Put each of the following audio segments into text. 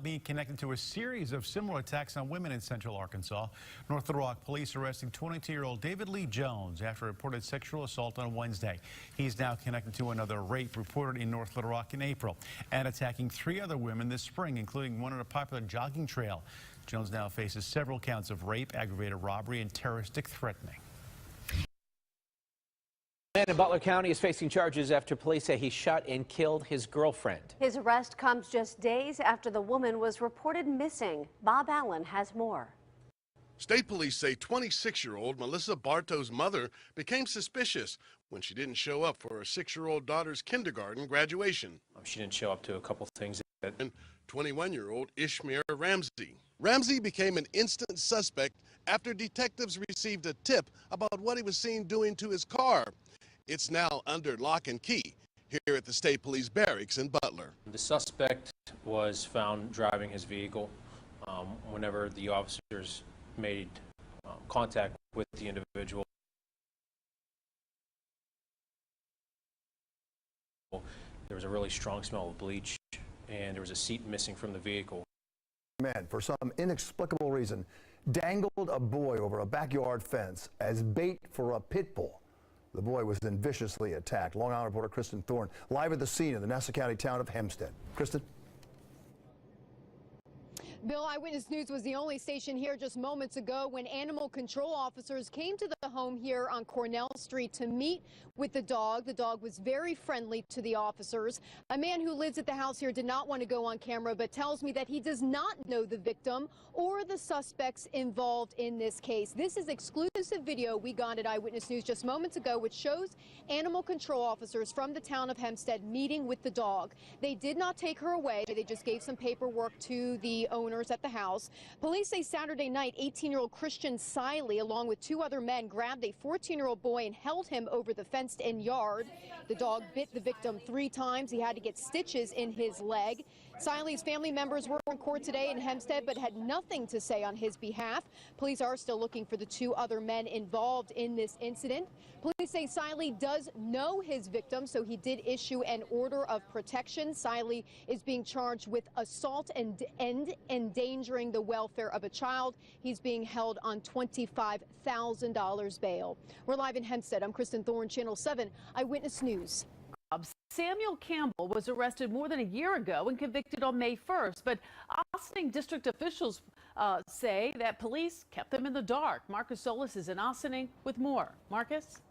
Being connected to a series of similar attacks on women in central Arkansas. North Little Rock police arresting 22-year-old David Lee Jones after reported sexual assault on Wednesday. He's now connected to another rape reported in North Little Rock in April and attacking 3 other women this spring, including one on a popular jogging trail. Jones now faces several counts of rape, aggravated robbery, and terroristic threatening. A man in Butler County is facing charges after police say he shot and killed his girlfriend. His arrest comes just days after the woman was reported missing. Bob Allen has more. State police say 26-year-old Melissa Bartow's mother became suspicious when she didn't show up for her 6-year-old daughter's kindergarten graduation. She didn't show up to a couple things. And 21-year-old Ishmael Ramsey. Ramsey became an instant suspect after detectives received a tip about what he was seen doing to his car. It's now under lock and key here at the State Police Barracks in Butler. The suspect was found driving his vehicle whenever the officers made contact with the individual. There was a really strong smell of bleach, and there was a seat missing from the vehicle. Man, for some inexplicable reason, dangled a boy over a backyard fence as bait for a pit bull. The boy was then viciously attacked. Long Island reporter Kristen Thorne live at the scene in the Nassau County town of Hempstead. Kristen? Bill, Eyewitness News was the only station here just moments ago when animal control officers came to the home here on Cornell Street to meet with the dog. The dog was very friendly to the officers. A man who lives at the house here did not want to go on camera, but tells me that he does not know the victim or the suspects involved in this case. This is exclusive video we got at Eyewitness News just moments ago, which shows animal control officers from the town of Hempstead meeting with the dog. They did not take her away. They just gave some paperwork to the owners at the house. Police say Saturday night, 18-year-old Christian Siley, along with 2 other men, grabbed a 14-year-old boy and held him over the fenced-in yard. The dog bit the victim 3 times. He had to get stitches in his leg. Siley's family members were in court today in Hempstead, but had nothing to say on his behalf. Police are still looking for the 2 other men involved in this incident. Police say Siley does know his victim, so he did issue an order of protection. Siley is being charged with assault and endangering the welfare of a child. He's being held on $25,000 bail. We're live in Hempstead. I'm Kristen Thorne, Channel 7 Eyewitness News. Samuel Campbell was arrested more than a year ago and convicted on May 1st, but Ossining district officials say that police kept them in the dark. Marcus Solis is in Ossining with more. Marcus?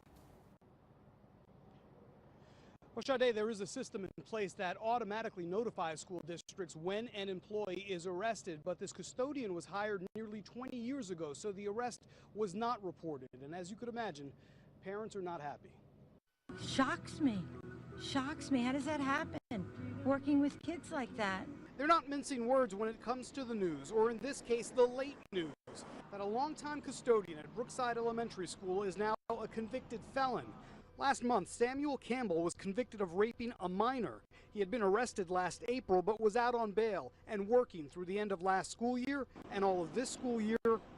Well, Sade, there is a system in place that automatically notifies school districts when an employee is arrested, but this custodian was hired nearly 20 years ago, so the arrest was not reported. And as you could imagine, parents are not happy. Shocks me. Shocks me. How does that happen? Working with kids like that. They're not mincing words when it comes to the news, or in this case, the late news, that a longtime custodian at Brookside Elementary School is now a convicted felon. Last month, Samuel Campbell was convicted of raping a minor. He had been arrested last April, but was out on bail and working through the end of last school year and all of this school year,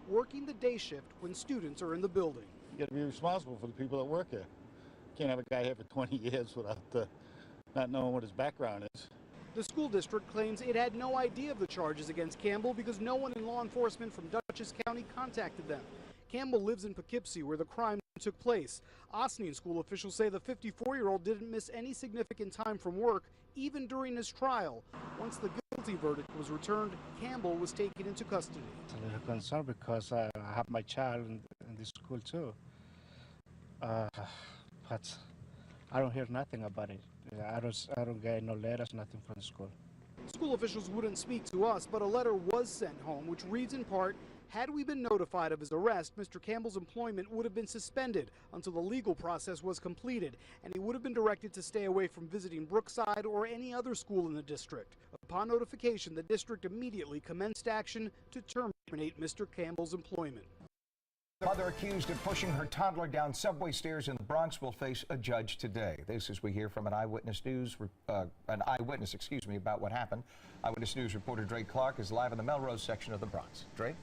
working the day shift when students are in the building. You got to be responsible for the people that work here. Can't have a guy here for 20 years without not knowing what his background is. The school district claims it had no idea of the charges against Campbell because no one in law enforcement from Dutchess County contacted them. Campbell lives in Poughkeepsie, where the crime took place. Us.news school officials say the 54-year-old didn't miss any significant time from work, even during his trial. Once the guilty verdict was returned, Campbell was taken into custody. I'm a little concerned because I have my child in this school too. But I don't hear nothing about it. I don't get no letters, nothing from the school. School officials wouldn't speak to us, but a letter was sent home, which reads in part, had we been notified of his arrest, Mr. Campbell's employment would have been suspended until the legal process was completed, and he would have been directed to stay away from visiting Brookside or any other school in the district. Upon notification, the district immediately commenced action to terminate Mr. Campbell's employment. Mother accused of pushing her toddler down subway stairs in the Bronx will face a judge today. This as we hear from an eyewitness, about what happened. Eyewitness News reporter Dre Clark is live in the Melrose section of the Bronx. Dre?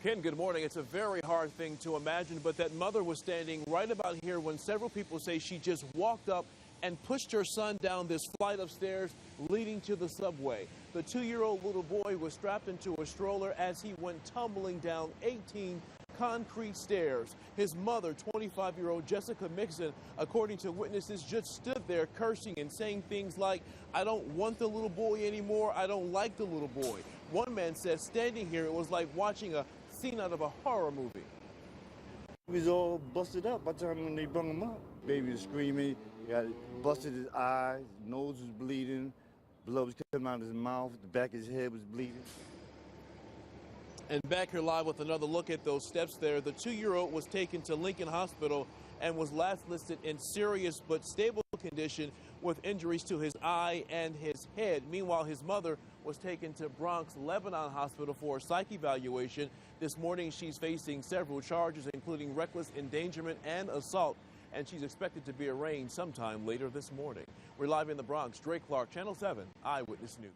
Ken, good morning. It's a very hard thing to imagine, but that mother was standing right about here when several people say she just walked up and pushed her son down this flight of stairs leading to the subway. The 2-year-old little boy was strapped into a stroller as he went tumbling down 18 concrete stairs. His mother, 25-year-old Jessica Mixon, according to witnesses, just stood there cursing and saying things like, "I don't want the little boy anymore. I don't like the little boy." One man said standing here, it was like watching a scene out of a horror movie. He was all busted up by the time when they brought him up. Baby was screaming, he got busted his eyes, his nose was bleeding, blood was coming out of his mouth, the back of his head was bleeding. And back here live with another look at those steps there, the 2-year-old was taken to Lincoln Hospital and was last listed in serious but stable condition with injuries to his eye and his head. Meanwhile, his mother was taken to Bronx Lebanon Hospital for a psych evaluation. This morning, she's facing several charges, including reckless endangerment and assault, and she's expected to be arraigned sometime later this morning. We're live in the Bronx. Dre Clark, Channel 7 Eyewitness News.